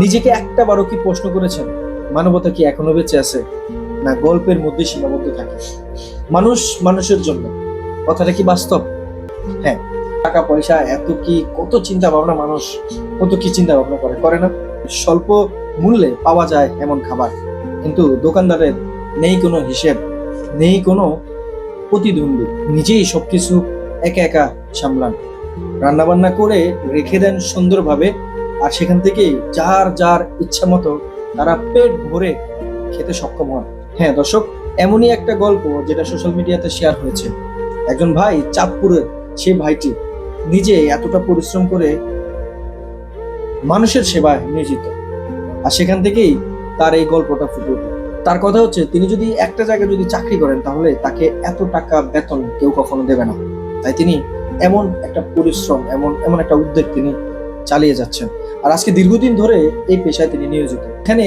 নিজেকে একটা বারও কি প্রশ্ন করেছেন মানবতা কি এখনো বেঁচে আছে, না গল্পের মধ্যে সীমাবদ্ধ থাকে? মানুষ মানুষের জন্য, কথাটা কি বাস্তব? হ্যাঁ, টাকা পয়সা এত কি, কত চিন্তা ভাবনা মানুষ, কত কি চিন্তা ভাবনা করে না? স্বল্প মূল্যে পাওয়া যায় এমন খাবার, কিন্তু দোকানদারের নেই কোনো হিসেব, নেই কোনো প্রতিদ্বন্দ্বী, নিজেই সবকিছু একা একা সামলান, রান্না বান্না করে রেখে দেন সুন্দরভাবে, আর সেখান থেকে যার যার ইচ্ছা মতো তারা পেট ভরে খেতে সক্ষম হন। হ্যাঁ দর্শক, এমনই একটা গল্প যেটা সোশ্যাল মিডিয়াতে শেয়ার হয়েছে। একজন ভাই চাঁদপুরের, সেই ভাইটি নিজে এতটা পরিশ্রম করে মানুষের সেবায় নিয়োজিত, আর সেখান থেকেই তার এই গল্পটা ফুটে ওঠে। তার কথা হচ্ছে, তিনি যদি একটা জায়গায় যদি চাকরি করেন তাহলে তাকে এত টাকা বেতন কেউ কখনো দেবে না। তাই তিনি এমন একটা পরিশ্রম, এমন এমন একটা উদ্যোগ তিনি চালিয়ে যাচ্ছেন, আর আজকে দীর্ঘদিন ধরে এই পেশায় তিনি নিয়োজিত। এখানে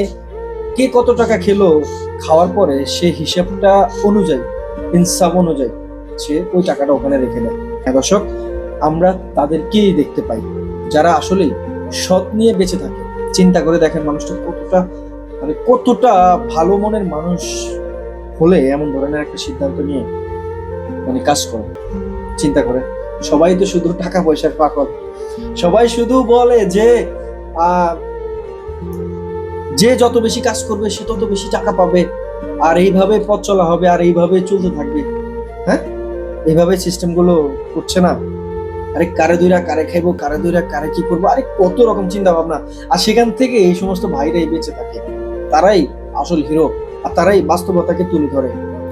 কে কত টাকা খেলো, খাওয়ার পরে সে হিসাবটা অনুযায়ী, ইনসাফ অনুযায়ী সে ওই টাকাটা ওখানে রেখে দেয়। হ্যাঁ দর্শক, আমরা তাদেরকেই দেখতে পাই যারা আসলেই সৎ নিয়ে বেঁচে থাকে। চিন্তা করে দেখেন মানুষটা কতটা, মানে কতটা ভালো মনের মানুষ হলে এমন ধরনের একটা সিদ্ধান্ত নিয়ে মানে কাজ করে। চিন্তা করে, সবাই তো শুধু টাকা পয়সার পাগল, সবাই শুধু বলে যে যে যত বেশি কাজ করবে সে তত বেশি টাকা পাবে, আর এইভাবে পথ চলা হবে, আর এইভাবে চলতে থাকবে। হ্যাঁ, এইভাবে সিস্টেম গুলো করছে না? আরে কারে দুইরা কারে খাইবো, কারে দুইরা কারে কি করবো, আরে কত রকম চিন্তা ভাবনা। আর সেখান থেকে এই সমস্ত ভাইরাই বেঁচে থাকে, তারাই আসল হিরো, আর তারাই বাস্তবতাকে তুলে ধরে।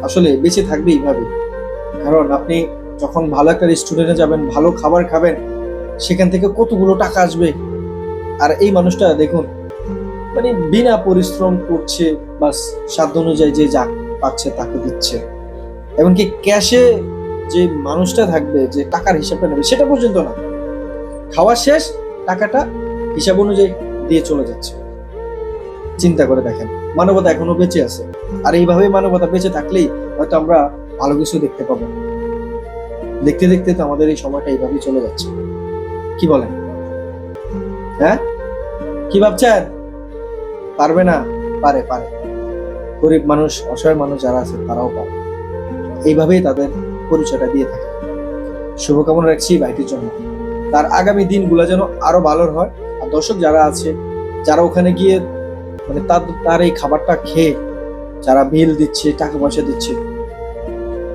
আসলে বেঁচে থাকবে এইভাবে, কারণ আপনি যখন ভালো একটা রেস্টুরেন্টে যাবেন, ভালো খাবার খাবেন, সেখান থেকে কতগুলো টাকা আসবে। আর এই মানুষটা দেখুন, মানে বিনা পরিশ্রম করছে, বাস সাধ্য অনুযায়ী যে যা পাচ্ছে তাকে দিচ্ছে। এমনকি ক্যাশে যে মানুষটা থাকবে, যে টাকার হিসাবটা নেবে, সেটা পর্যন্ত না, খাওয়া শেষ টাকাটা হিসাব অনুযায়ী দিয়ে চলে যাচ্ছে। চিন্তা করে দেখেন, মানবতা এখনো বেঁচে আছে। আর এইভাবে মানবতা বেঁচে থাকলেই হয়তো আমরা ভালো কিছু দেখতে পাবো। দেখতে দেখতে তো আমাদের এই সময়টা এইভাবেই চলে যাচ্ছে। কি বলেন? হ্যাঁ, কি ভাবছেন? পারবে না? পারে পারে। গরিব মানুষ, অসহায় মানুষ যারা আছে তারাও পারে। এইভাবেই তাদের পরিচয়টা দিয়ে থাকে। শুভকামনা রাখছি ভাইটির জন্য, তার আগামী দিনগুলো যেন আরো ভালো হয়। আর দর্শক যারা আছে, যারা ওখানে গিয়ে মানে তার এই খাবারটা খেয়ে যারা বিল দিচ্ছে, টাকা পয়সা দিচ্ছে,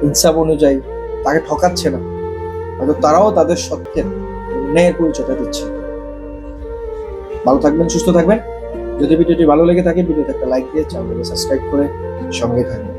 ইনসাফ অনুযায়ী তাকে ঠকাচ্ছে না, হয়তো তারাও তাদের সত্যের ন্যায়ের পরিচয়টা দিচ্ছে। ভালো থাকবেন, সুস্থ থাকবেন। যদি ভিডিওটি ভালো লেগে থাকে, ভিডিওতে একটা লাইক দিয়ে চ্যানেলটাকে সাবস্ক্রাইব করে সঙ্গে থাকবেন।